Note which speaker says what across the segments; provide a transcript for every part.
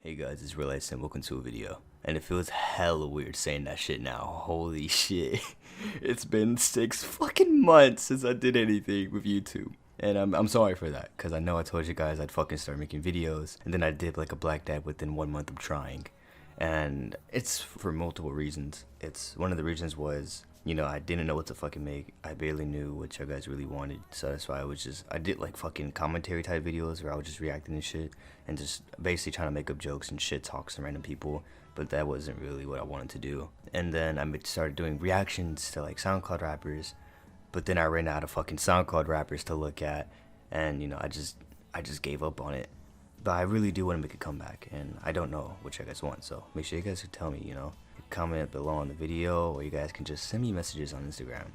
Speaker 1: Hey guys, it's Real and welcome to a video. And it feels hella weird saying that shit now. Holy shit. It's been 6 fucking months since I did anything with YouTube. And I'm sorry for that, because I know I told you guys I'd fucking start making videos, and then I did like a black dad within 1 month of trying. And it's for multiple reasons. One of the reasons was, I didn't know what to fucking make. I barely knew what you guys really wanted. So that's why I did like fucking commentary type videos where I was just reacting to shit and just basically trying to make up jokes and shit talks to random people. But that wasn't really what I wanted to do. And then I started doing reactions to like SoundCloud rappers. But then I ran out of fucking SoundCloud rappers to look at. And, I just gave up on it. But I really do want to make a comeback, and I don't know what you guys want, so make sure you guys can tell me, comment below on the video, or you guys can just send me messages on Instagram,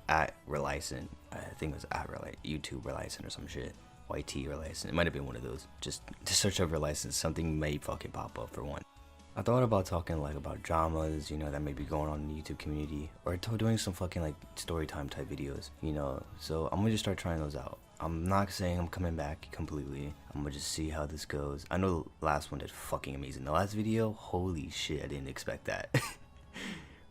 Speaker 1: at Relicent. I think it was at YouTube Relicent or some shit, YT Relicent. It might have been one of those. Just search up Relicent, something may fucking pop up for one. I thought about talking like about dramas, that may be going on in the YouTube community, or doing some fucking like story time type videos, so I'm gonna just start trying those out. I'm not saying I'm coming back completely. I'm gonna just see how this goes. I know the last one did fucking amazing. The last video, holy shit, I didn't expect that.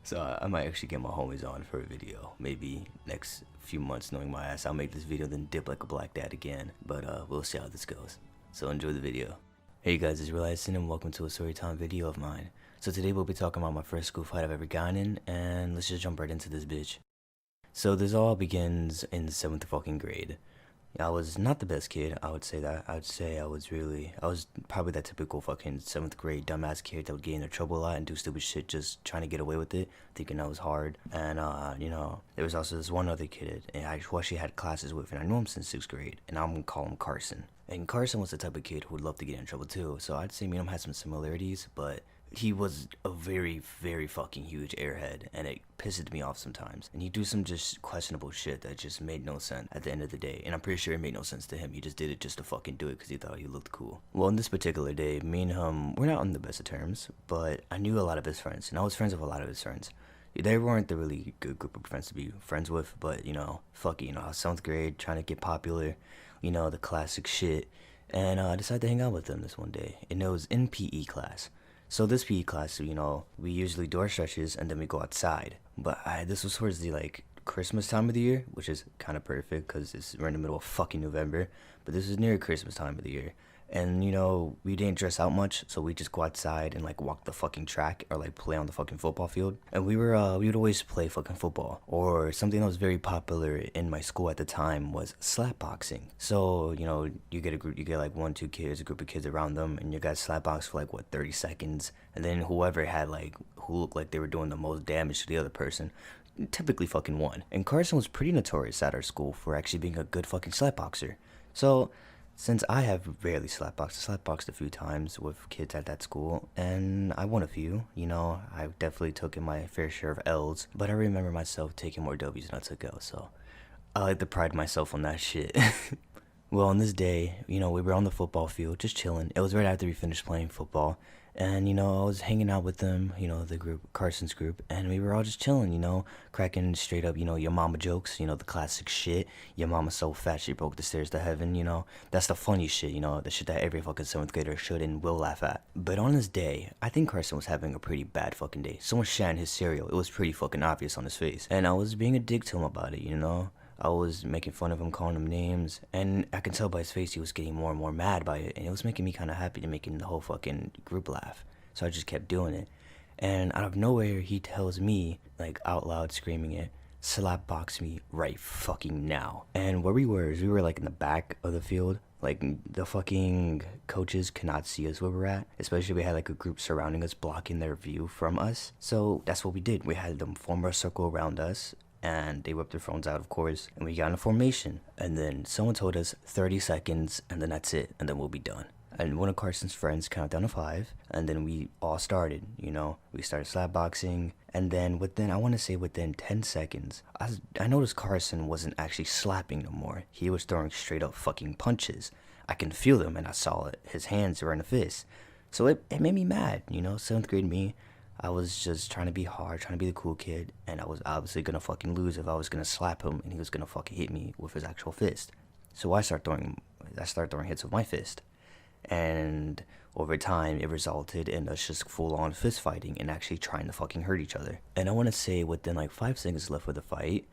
Speaker 1: So I might actually get my homies on for a video. Maybe next few months, knowing my ass, I'll make this video then dip like a black dad again. But we'll see how this goes. So enjoy the video. Hey guys, it's Real and welcome to a Storytime video of mine. So today we'll be talking about my first school fight I've ever gotten in, and let's just jump right into this bitch. So this all begins in 7th fucking grade. I was not the best kid, I would say that. I would say I was probably that typical fucking 7th grade dumbass kid that would get into trouble a lot and do stupid shit just trying to get away with it, thinking that was hard. And, there was also this one other kid, and I actually had classes with, and I knew him since 6th grade, and I'm gonna call him Carson. And Carson was the type of kid who would love to get in trouble too, so I'd say me and him had some similarities, but he was a very, very fucking huge airhead, and it pissed me off sometimes. And he'd do some just questionable shit that just made no sense at the end of the day. And I'm pretty sure it made no sense to him. He just did it just to fucking do it because he thought he looked cool. Well, on this particular day, me and him, we're not on the best of terms, but I knew a lot of his friends, and I was friends with a lot of his friends. They weren't the really good group of friends to be friends with, but, fuck it, I was 7th grade, trying to get popular, the classic shit. And I decided to hang out with them this one day, and it was in PE class. So this PE class, we usually do our stretches and then we go outside. But this was towards the Christmas time of the year, which is kind of perfect because we're in the middle of fucking November. But this is near Christmas time of the year. And, we didn't dress out much, so we just go outside and, walk the fucking track or, play on the fucking football field. And we would always play fucking football. Or something that was very popular in my school at the time was slap boxing. So, you get a group, you get, 1, 2 kids, a group of kids around them, and you guys slap box for, 30 seconds. And then whoever had, who looked like they were doing the most damage to the other person typically fucking won. And Carson was pretty notorious at our school for actually being a good fucking slap boxer. So since I have rarely slapboxed a few times with kids at that school, and I won a few, I definitely took in my fair share of L's, but I remember myself taking more W's than I took L's, so I like to pride myself on that shit. Well, on this day, we were on the football field, just chilling. It was right after we finished playing football, and, I was hanging out with them, the group, Carson's group, and we were all just chilling, cracking straight up, your mama jokes, the classic shit. Your mama's so fat she broke the stairs to heaven, that's the funny shit, the shit that every fucking 7th grader should and will laugh at. But on this day, I think Carson was having a pretty bad fucking day. Someone shat in his cereal. It was pretty fucking obvious on his face, and I was being a dick to him about it, I was making fun of him, calling him names, and I can tell by his face he was getting more and more mad by it, and it was making me kind of happy to making the whole fucking group laugh. So I just kept doing it, and out of nowhere he tells me, out loud screaming it, slap box me right fucking now. And where we were is we were in the back of the field. The fucking coaches cannot see us where we're at, especially we had a group surrounding us, blocking their view from us. So that's what we did. We had them form a circle around us, and they whipped their phones out, of course, and we got in a formation. And then someone told us 30 seconds, and then that's it, and then we'll be done. And one of Carson's friends counted down to 5, and then we all started, we started slap boxing, and then within 10 seconds, I noticed Carson wasn't actually slapping no more. He was throwing straight up fucking punches. I can feel them, and I saw it. His hands were in a fist. So it made me mad, 7th grade me. I was just trying to be hard, trying to be the cool kid, and I was obviously gonna fucking lose if I was gonna slap him and he was gonna fucking hit me with his actual fist. So I start throwing hits with my fist. And over time, it resulted in us just full-on fist fighting and actually trying to fucking hurt each other. And I want to say within like 5 seconds left of the fight,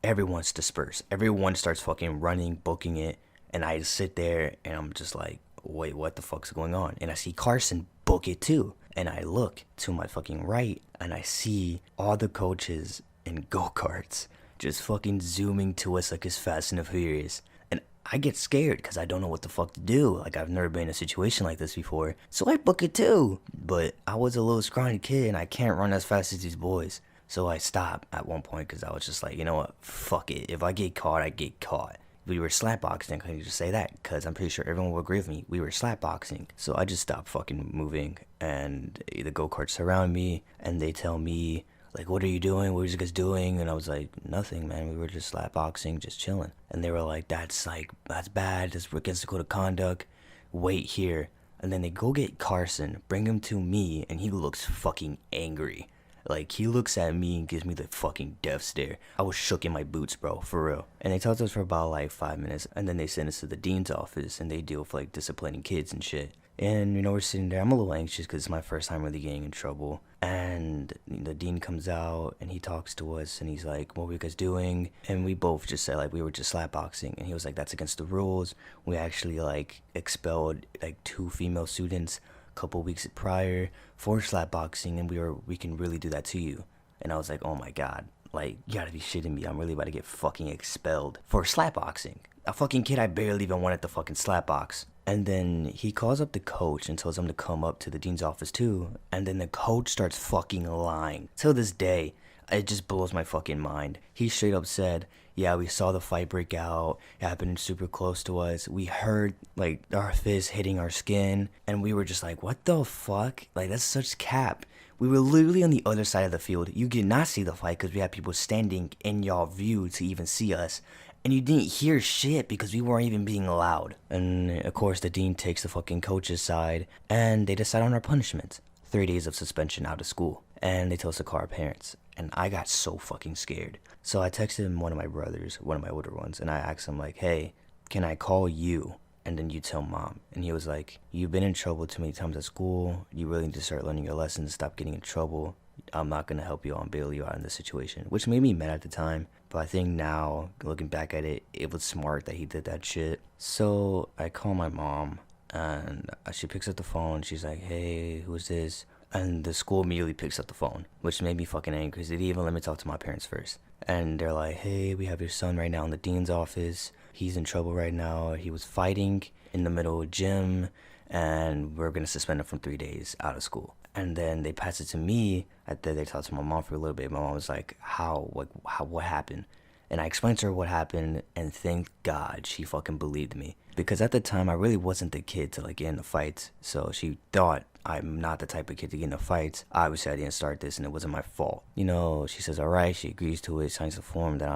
Speaker 1: everyone's dispersed. Everyone starts fucking running, booking it, and I just sit there and I'm just like, wait, what the fuck's going on? And I see Carson book it too. And I look to my fucking right and I see all the coaches in go-karts just fucking zooming to us like it's Fast and the Furious. And I get scared because I don't know what the fuck to do. Like, I've never been in a situation like this before. So I book it too. But I was a little scrawny kid and I can't run as fast as these boys. So I stopped at one point because I was just like, you know what? Fuck it. If I get caught, I get caught. We were slapboxing. I can just say that because I'm pretty sure everyone will agree with me. We were slapboxing. So I just stopped fucking moving and the go-karts surround me and they tell me, like, what are you doing? What are you guys doing? And I was like, nothing, man. We were just slapboxing, just chilling. And they were like, that's bad. That's against the code of conduct. Wait here. And then they go get Carson, bring him to me, and he looks fucking angry. Like, he looks at me and gives me the fucking death stare. I was shook in my boots, bro, for real. And they talked to us for about like 5 minutes, and then they sent us to the dean's office, and they deal with like disciplining kids and shit. And, you know, we're sitting there. I'm a little anxious because it's my first time really getting in trouble. And the dean comes out and he talks to us and he's like, what were you guys doing? And we both just said, like, we were just slapboxing. And he was like, that's against the rules. We actually, like, expelled, like, 2 female students a couple weeks prior for slapboxing. And we can really do that to you. And I was like, oh my God. Like, you gotta be shitting me. I'm really about to get fucking expelled for slapboxing. A fucking kid I barely even wanted to fucking slapbox. And then he calls up the coach and tells him to come up to the dean's office too. And then the coach starts fucking lying. Till this day, it just blows my fucking mind. He straight up said, yeah, we saw the fight break out. It happened super close to us. We heard, like, our fists hitting our skin. And we were just like, what the fuck? Like, that's such cap. We were literally on the other side of the field. You did not see the fight because we had people standing in y'all view to even see us. And you didn't hear shit because we weren't even being allowed. And of course the dean takes the fucking coach's side and they decide on our punishment. 3 days of suspension out of school. And they tell us to call our parents. And I got so fucking scared. So I texted one of my brothers, one of my older ones, and I asked him like, hey, can I call you? And then you tell mom. And he was like, you've been in trouble too many times at school. You really need to start learning your lessons, stop getting in trouble. I'm not going to help you out and bail you out in this situation. Which made me mad at the time. But I think now, looking back at it, it was smart that he did that shit. So I call my mom and she picks up the phone. She's like, hey, who's this? And the school immediately picks up the phone, which made me fucking angry because they didn't even let me talk to my parents first. And they're like, hey, we have your son right now in the dean's office. He's in trouble right now. He was fighting in the middle of gym and we're going to suspend him from 3 days out of school. And then they pass it to me. They talked to my mom for a little bit. My mom was like, what happened? And I explained to her what happened, and thank God she fucking believed me. Because at the time, I really wasn't the kid to like get into fights. So she thought I'm not the type of kid to get into fights. Obviously, I didn't start this, and it wasn't my fault. You know, she says, all right, she agrees to it, signs the form that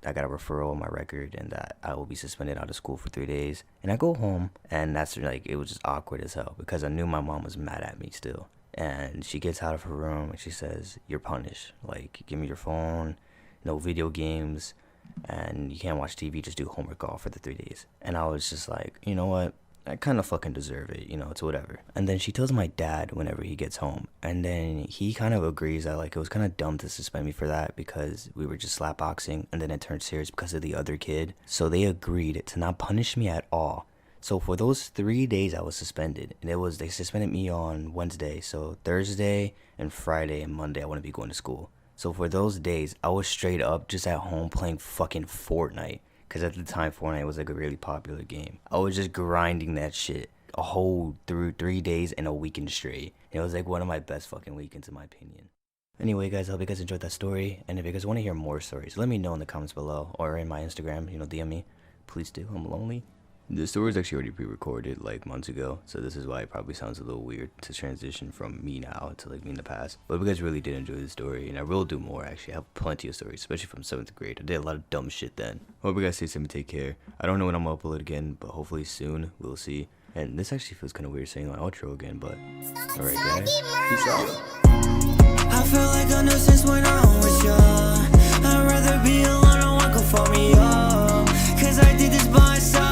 Speaker 1: I got a referral on my record, and that I will be suspended out of school for 3 days. And I go home, and that's like, it was just awkward as hell, because I knew my mom was mad at me still. And she gets out of her room and she says, you're punished. Like, give me your phone, no video games, and you can't watch TV, just do homework all for the 3 days. And I was just like, you know what? I kind of fucking deserve it, you know, it's whatever. And then she tells my dad whenever he gets home. And then he kind of agrees that, like, it was kind of dumb to suspend me for that because we were just slapboxing. And then it turned serious because of the other kid. So they agreed to not punish me at all. So for those 3 days I was suspended, and they suspended me on Wednesday, so Thursday and Friday and Monday I wouldn't be going to school. So for those days, I was straight up just at home playing fucking Fortnite, because at the time Fortnite was like a really popular game. I was just grinding that shit a whole through 3 days and a weekend straight. It was like one of my best fucking weekends in my opinion. Anyway guys, I hope you guys enjoyed that story, and if you guys want to hear more stories, let me know in the comments below, or in my Instagram, you know, DM me. Please do, I'm lonely. The story was actually already pre-recorded like months ago, so this is why it probably sounds a little weird to transition from me now to like me in the past. But if you guys really did enjoy the story, and I will do more actually, I have plenty of stories, especially from 7th grade. I did a lot of dumb shit then. Hope you guys stay safe and take care. I don't know when I'm gonna upload again, but hopefully soon, we'll see. And this actually feels kind of weird saying my outro again, but alright guys, peace out. I feel like a nuisance when I'm with you. I'd rather be alone, no one can fuck me up, cause I did this by myself.